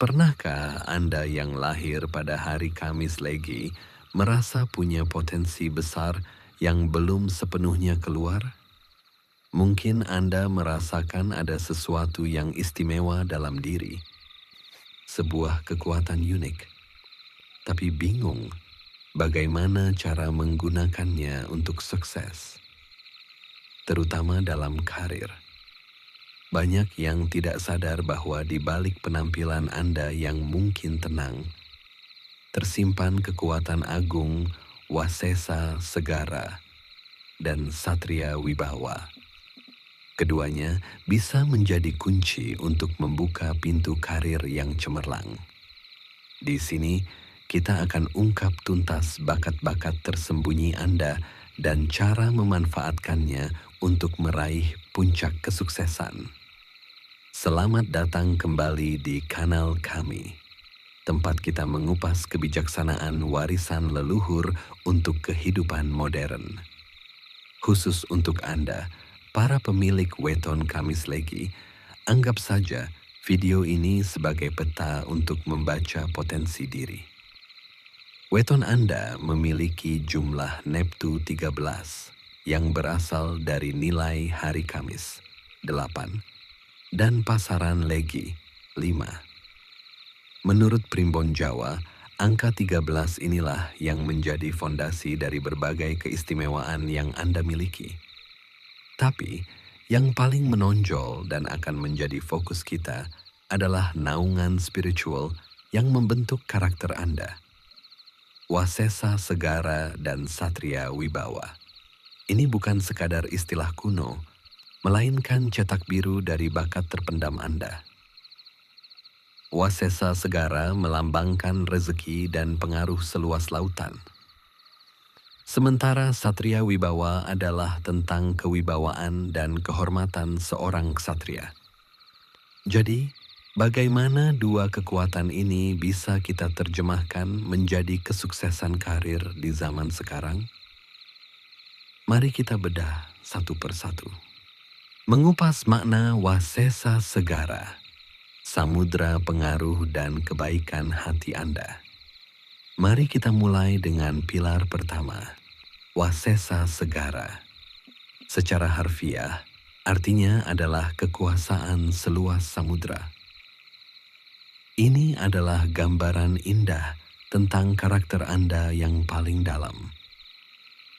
Pernahkah Anda yang lahir pada hari Kamis Legi merasa punya potensi besar yang belum sepenuhnya keluar? Mungkin Anda merasakan ada sesuatu yang istimewa dalam diri, sebuah kekuatan unik, tapi bingung bagaimana cara menggunakannya untuk sukses, terutama dalam karir. Banyak yang tidak sadar bahwa di balik penampilan Anda yang mungkin tenang, tersimpan kekuatan agung, Wasesa Segara, dan Satria Wibawa. Keduanya bisa menjadi kunci untuk membuka pintu karir yang cemerlang. Di sini, kita akan ungkap tuntas bakat-bakat tersembunyi Anda dan cara memanfaatkannya untuk meraih puncak kesuksesan. Selamat datang kembali di kanal kami, tempat kita mengupas kebijaksanaan warisan leluhur untuk kehidupan modern. Khusus untuk Anda, para pemilik weton Kamis Legi, anggap saja video ini sebagai peta untuk membaca potensi diri. Weton Anda memiliki jumlah Neptu 13 yang berasal dari nilai hari Kamis 8 dan pasaran Legi 5. Menurut Primbon Jawa, angka 13 inilah yang menjadi fondasi dari berbagai keistimewaan yang Anda miliki. Tapi, yang paling menonjol dan akan menjadi fokus kita adalah naungan spiritual yang membentuk karakter Anda. Wasesa Segara dan Satria Wibawa. Ini bukan sekadar istilah kuno, melainkan cetak biru dari bakat terpendam Anda. Wasesa Segara melambangkan rezeki dan pengaruh seluas lautan. Sementara Satria Wibawa adalah tentang kewibawaan dan kehormatan seorang ksatria. Jadi, bagaimana dua kekuatan ini bisa kita terjemahkan menjadi kesuksesan karir di zaman sekarang? Mari kita bedah satu persatu. Mengupas makna Wasesa Segara, samudra pengaruh dan kebaikan hati Anda. Mari kita mulai dengan pilar pertama, Wasesa Segara. Secara harfiah, artinya adalah kekuasaan seluas samudra. Ini adalah gambaran indah tentang karakter Anda yang paling dalam.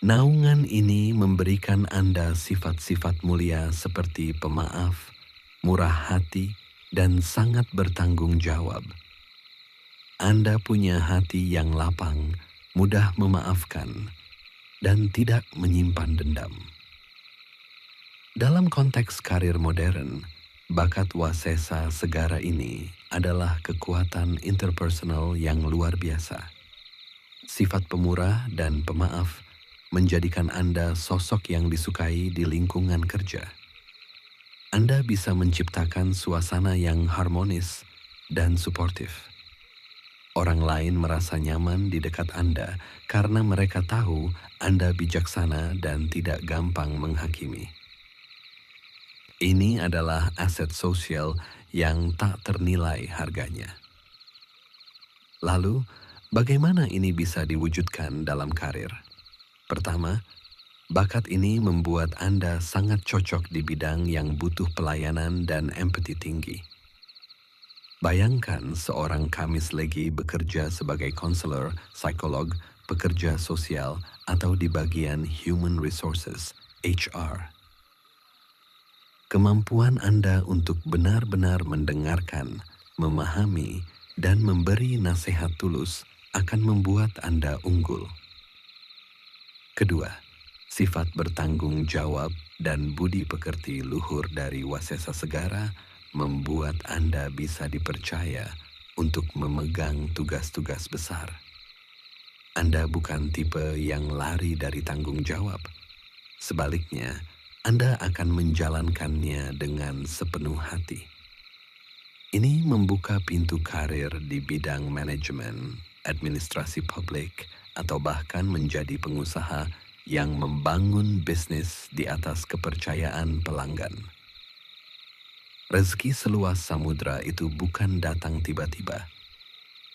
Naungan ini memberikan Anda sifat-sifat mulia seperti pemaaf, murah hati, dan sangat bertanggung jawab. Anda punya hati yang lapang, mudah memaafkan, dan tidak menyimpan dendam. Dalam konteks karir modern, bakat Wasesa Segara ini adalah kekuatan interpersonal yang luar biasa. Sifat pemurah dan pemaaf menjadikan Anda sosok yang disukai di lingkungan kerja. Anda bisa menciptakan suasana yang harmonis dan suportif. Orang lain merasa nyaman di dekat Anda karena mereka tahu Anda bijaksana dan tidak gampang menghakimi. Ini adalah aset sosial yang tak ternilai harganya. Lalu, bagaimana ini bisa diwujudkan dalam karir? Pertama, bakat ini membuat Anda sangat cocok di bidang yang butuh pelayanan dan empati tinggi. Bayangkan seorang Kamis Legi bekerja sebagai konselor, psikolog, pekerja sosial, atau di bagian Human Resources, HR. Kemampuan Anda untuk benar-benar mendengarkan, memahami, dan memberi nasihat tulus akan membuat Anda unggul. Kedua, sifat bertanggung jawab dan budi pekerti luhur dari Wasesa Segara membuat Anda bisa dipercaya untuk memegang tugas-tugas besar. Anda bukan tipe yang lari dari tanggung jawab. Sebaliknya, Anda akan menjalankannya dengan sepenuh hati. Ini membuka pintu karir di bidang manajemen, administrasi publik, atau bahkan menjadi pengusaha yang membangun bisnis di atas kepercayaan pelanggan. Rezeki seluas samudra itu bukan datang tiba-tiba,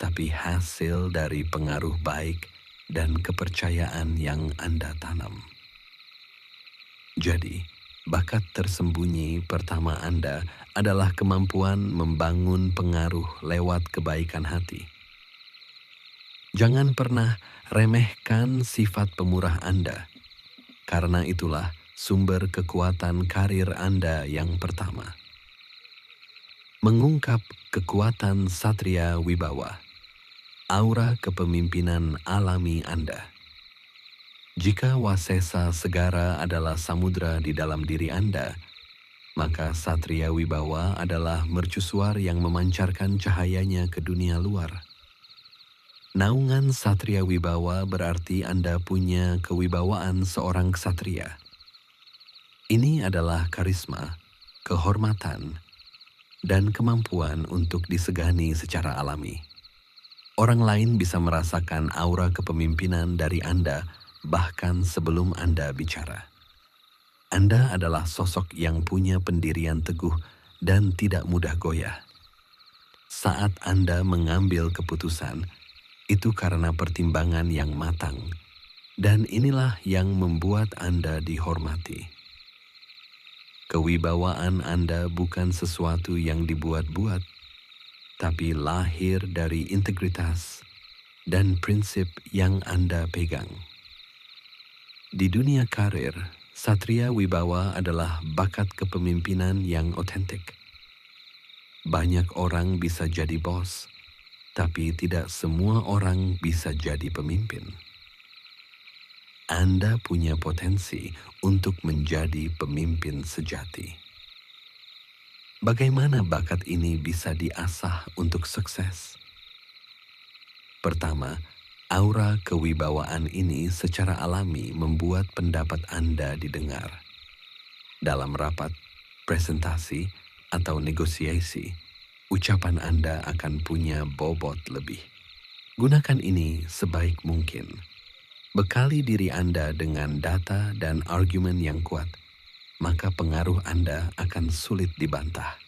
tapi hasil dari pengaruh baik dan kepercayaan yang Anda tanam. Jadi, bakat tersembunyi pertama Anda adalah kemampuan membangun pengaruh lewat kebaikan hati. Jangan pernah remehkan sifat pemurah Anda, karena itulah sumber kekuatan karir Anda yang pertama. Mengungkap kekuatan Satria Wibawa, aura kepemimpinan alami Anda. Jika Wasesa Segara adalah samudra di dalam diri Anda, maka Satria Wibawa adalah mercusuar yang memancarkan cahayanya ke dunia luar. Naungan Satria Wibawa berarti Anda punya kewibawaan seorang ksatria. Ini adalah karisma, kehormatan, dan kemampuan untuk disegani secara alami. Orang lain bisa merasakan aura kepemimpinan dari Anda bahkan sebelum Anda bicara. Anda adalah sosok yang punya pendirian teguh dan tidak mudah goyah. Saat Anda mengambil keputusan, itu karena pertimbangan yang matang, dan inilah yang membuat Anda dihormati. Kewibawaan Anda bukan sesuatu yang dibuat-buat, tapi lahir dari integritas dan prinsip yang Anda pegang. Di dunia karir, Satria Wibawa adalah bakat kepemimpinan yang otentik. Banyak orang bisa jadi bos, tapi tidak semua orang bisa jadi pemimpin. Anda punya potensi untuk menjadi pemimpin sejati. Bagaimana bakat ini bisa diasah untuk sukses? Pertama, aura kewibawaan ini secara alami membuat pendapat Anda didengar. Dalam rapat, presentasi, atau negosiasi, ucapan Anda akan punya bobot lebih. Gunakan ini sebaik mungkin. Bekali diri Anda dengan data dan argumen yang kuat, maka pengaruh Anda akan sulit dibantah.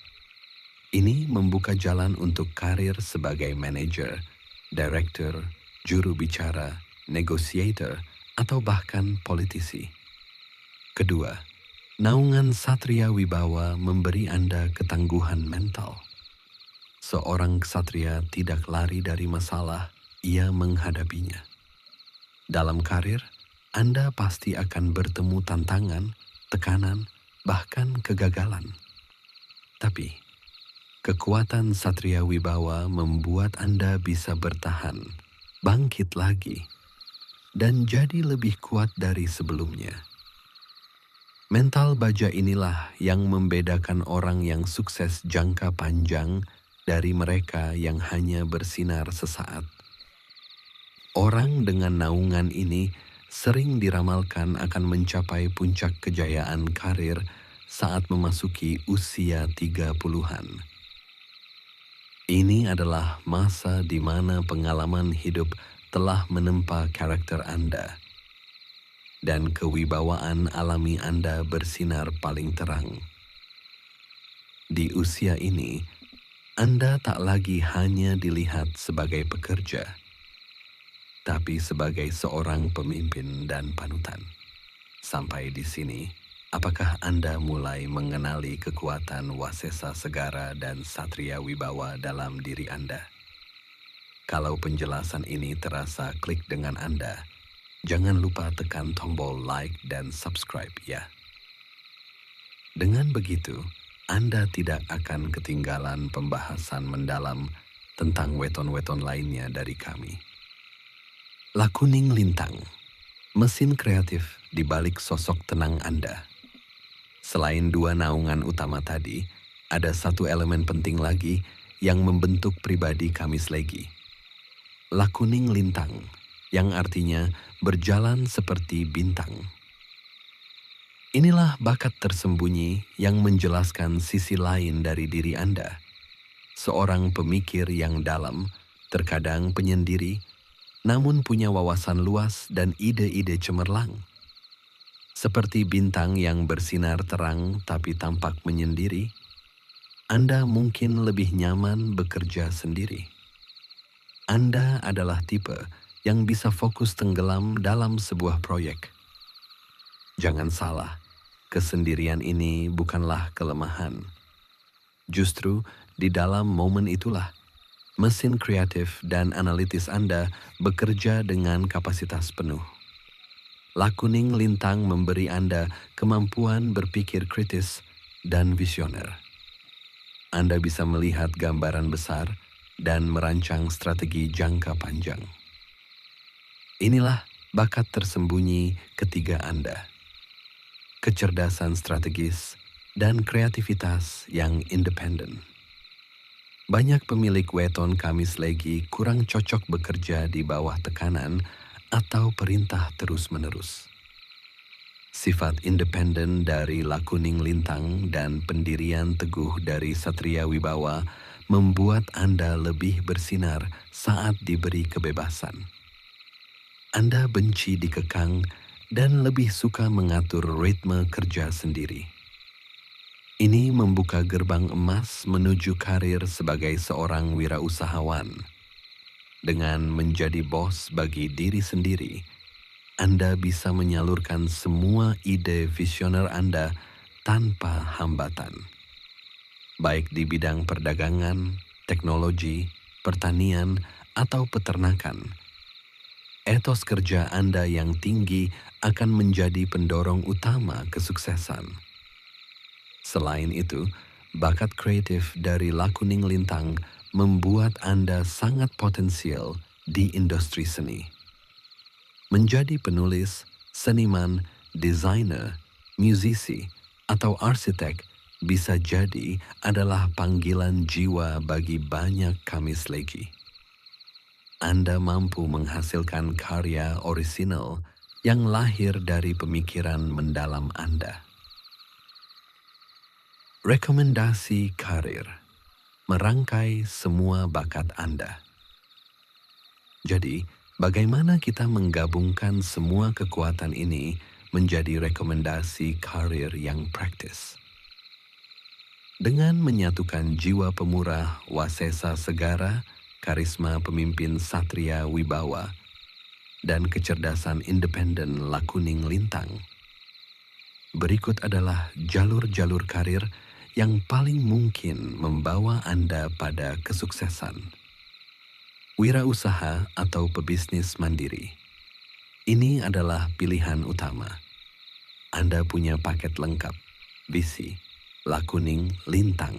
Ini membuka jalan untuk karir sebagai manajer, direktur, juru bicara, negotiator, atau bahkan politisi. Kedua, naungan Satria Wibawa memberi Anda ketangguhan mental. Seorang ksatria tidak lari dari masalah, ia menghadapinya. Dalam karir, Anda pasti akan bertemu tantangan, tekanan, bahkan kegagalan. Tapi, kekuatan Satria Wibawa membuat Anda bisa bertahan, bangkit lagi, dan jadi lebih kuat dari sebelumnya. Mental baja inilah yang membedakan orang yang sukses jangka panjang dari mereka yang hanya bersinar sesaat. Orang dengan naungan ini sering diramalkan akan mencapai puncak kejayaan karir saat memasuki usia 30-an. Ini adalah masa di mana pengalaman hidup telah menempa karakter Anda, dan kewibawaan alami Anda bersinar paling terang. Di usia ini, Anda tak lagi hanya dilihat sebagai pekerja, tapi sebagai seorang pemimpin dan panutan. Sampai di sini, apakah Anda mulai mengenali kekuatan Wasesa Segara dan Satria Wibawa dalam diri Anda? Kalau penjelasan ini terasa klik dengan Anda, jangan lupa tekan tombol like dan subscribe ya. Dengan begitu, Anda tidak akan ketinggalan pembahasan mendalam tentang weton-weton lainnya dari kami. Lakuning Lintang, mesin kreatif di balik sosok tenang Anda. Selain dua naungan utama tadi, ada satu elemen penting lagi yang membentuk pribadi Kamis Legi. Lakuning Lintang, yang artinya berjalan seperti bintang. Inilah bakat tersembunyi yang menjelaskan sisi lain dari diri Anda. Seorang pemikir yang dalam, terkadang penyendiri, namun punya wawasan luas dan ide-ide cemerlang. Seperti bintang yang bersinar terang tapi tampak menyendiri, Anda mungkin lebih nyaman bekerja sendiri. Anda adalah tipe yang bisa fokus tenggelam dalam sebuah proyek. Jangan salah, kesendirian ini bukanlah kelemahan. Justru di dalam momen itulah mesin kreatif dan analitis Anda bekerja dengan kapasitas penuh. Lakuning Lintang memberi Anda kemampuan berpikir kritis dan visioner. Anda bisa melihat gambaran besar dan merancang strategi jangka panjang. Inilah bakat tersembunyi ketiga Anda. Kecerdasan strategis dan kreativitas yang independen. Banyak pemilik weton Kamis Legi kurang cocok bekerja di bawah tekanan atau perintah terus-menerus. Sifat independen dari Lakuning Lintang dan pendirian teguh dari Satria Wibawa membuat Anda lebih bersinar saat diberi kebebasan. Anda benci dikekang dan lebih suka mengatur ritme kerja sendiri. Ini membuka gerbang emas menuju karir sebagai seorang wirausahawan. Dengan menjadi bos bagi diri sendiri, Anda bisa menyalurkan semua ide visioner Anda tanpa hambatan. Baik di bidang perdagangan, teknologi, pertanian, atau peternakan. Etos kerja Anda yang tinggi akan menjadi pendorong utama kesuksesan. Selain itu, bakat kreatif dari Lakuning Lintang membuat Anda sangat potensial di industri seni. Menjadi penulis, seniman, desainer, musisi, atau arsitek bisa jadi adalah panggilan jiwa bagi banyak Kamis Legi. Anda mampu menghasilkan karya orisinal yang lahir dari pemikiran mendalam Anda. Rekomendasi karir, merangkai semua bakat Anda. Jadi, bagaimana kita menggabungkan semua kekuatan ini menjadi rekomendasi karir yang praktis? Dengan menyatukan jiwa pemurah Wasesa Segara, karisma pemimpin Satria Wibawa, dan kecerdasan independen Lakuning Lintang. Berikut adalah jalur-jalur karir yang paling mungkin membawa Anda pada kesuksesan. Wirausaha atau pebisnis mandiri. Ini adalah pilihan utama. Anda punya paket lengkap, visi, Lakuning Lintang,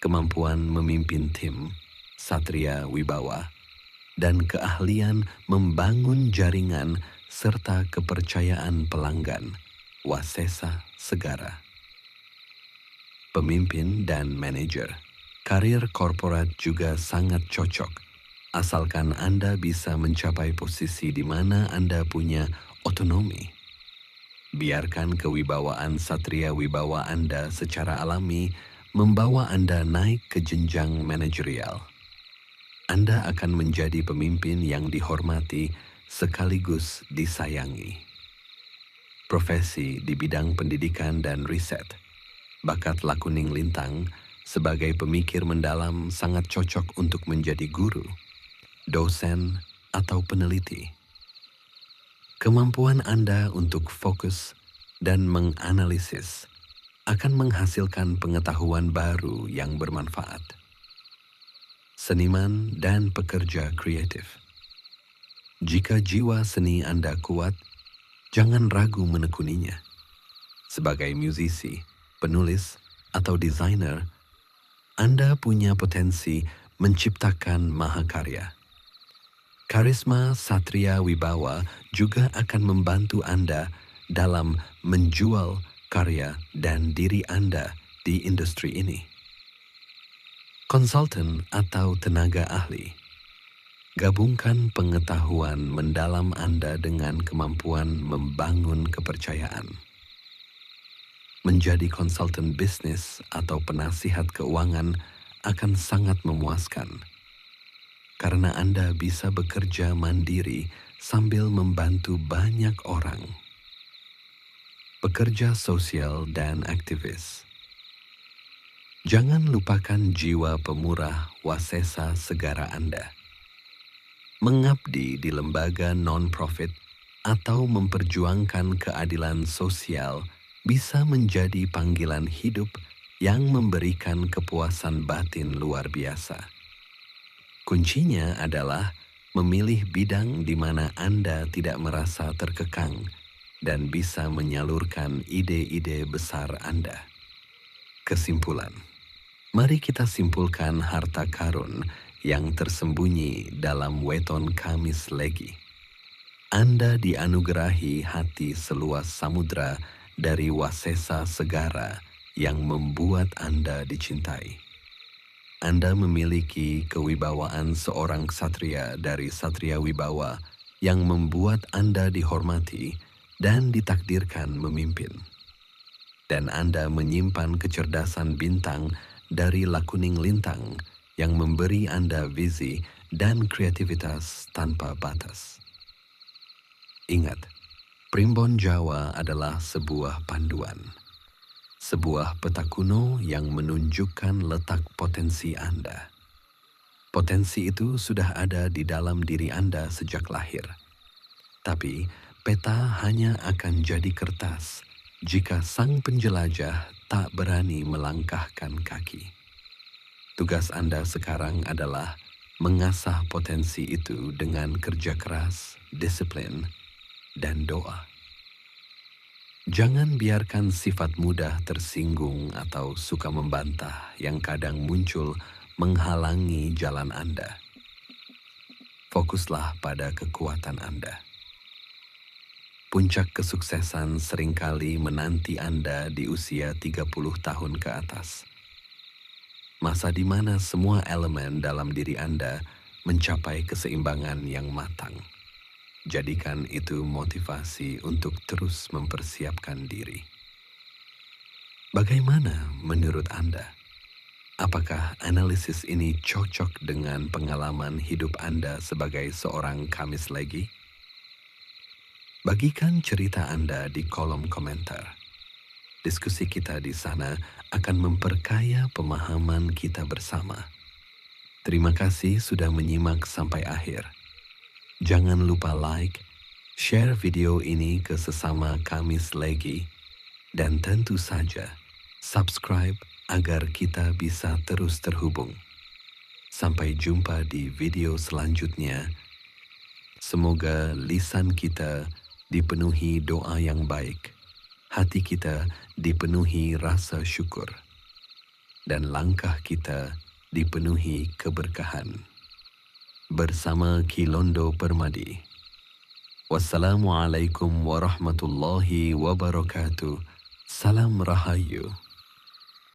kemampuan memimpin tim, Satria Wibawa, dan keahlian membangun jaringan serta kepercayaan pelanggan, Wasesa Segara. Pemimpin dan manajer, karir korporat juga sangat cocok, asalkan Anda bisa mencapai posisi di mana Anda punya otonomi. Biarkan kewibawaan Satria Wibawa Anda secara alami membawa Anda naik ke jenjang manajerial. Anda akan menjadi pemimpin yang dihormati sekaligus disayangi. Profesi di bidang pendidikan dan riset. Bakat Lakuning Lintang sebagai pemikir mendalam sangat cocok untuk menjadi guru, dosen, atau peneliti. Kemampuan Anda untuk fokus dan menganalisis akan menghasilkan pengetahuan baru yang bermanfaat. Seniman dan pekerja kreatif. Jika jiwa seni Anda kuat, jangan ragu menekuninya. Sebagai musisi, penulis, atau desainer, Anda punya potensi menciptakan mahakarya. Karisma Satria Wibawa juga akan membantu Anda dalam menjual karya dan diri Anda di industri ini. Konsultan atau tenaga ahli. Gabungkan pengetahuan mendalam Anda dengan kemampuan membangun kepercayaan. Menjadi konsultan bisnis atau penasihat keuangan akan sangat memuaskan. Karena Anda bisa bekerja mandiri sambil membantu banyak orang. Pekerja sosial dan aktivis. Jangan lupakan jiwa pemurah Wasesa Segara Anda. Mengabdi di lembaga non-profit atau memperjuangkan keadilan sosial bisa menjadi panggilan hidup yang memberikan kepuasan batin luar biasa. Kuncinya adalah memilih bidang di mana Anda tidak merasa terkekang dan bisa menyalurkan ide-ide besar Anda. Kesimpulan, mari kita simpulkan harta karun yang tersembunyi dalam weton Kamis Legi. Anda dianugerahi hati seluas samudra dari Wasesa Segara yang membuat Anda dicintai. Anda memiliki kewibawaan seorang ksatria dari Satria Wibawa yang membuat Anda dihormati dan ditakdirkan memimpin. Dan Anda menyimpan kecerdasan bintang dari Lakuning Lintang yang memberi Anda visi dan kreativitas tanpa batas. Ingat, Primbon Jawa adalah sebuah panduan. Sebuah peta kuno yang menunjukkan letak potensi Anda. Potensi itu sudah ada di dalam diri Anda sejak lahir. Tapi peta hanya akan jadi kertas jika sang penjelajah tak berani melangkahkan kaki. Tugas Anda sekarang adalah mengasah potensi itu dengan kerja keras, disiplin, dan doa. Jangan biarkan sifat mudah tersinggung atau suka membantah yang kadang muncul menghalangi jalan Anda. Fokuslah pada kekuatan Anda. Puncak kesuksesan seringkali menanti Anda di usia 30 tahun ke atas. Masa di mana semua elemen dalam diri Anda mencapai keseimbangan yang matang. Jadikan itu motivasi untuk terus mempersiapkan diri. Bagaimana menurut Anda? Apakah analisis ini cocok dengan pengalaman hidup Anda sebagai seorang Kamis Legi? Bagikan cerita Anda di kolom komentar. Diskusi kita di sana akan memperkaya pemahaman kita bersama. Terima kasih sudah menyimak sampai akhir. Jangan lupa like, share video ini ke sesama Kamis Legi, dan tentu saja subscribe agar kita bisa terus terhubung. Sampai jumpa di video selanjutnya. Semoga lisan kita dipenuhi doa yang baik, hati kita dipenuhi rasa syukur, dan langkah kita dipenuhi keberkahan. Bersama Kilondo Permadi. Wassalamualaikum warahmatullahi wabarakatuh. Salam Rahayu.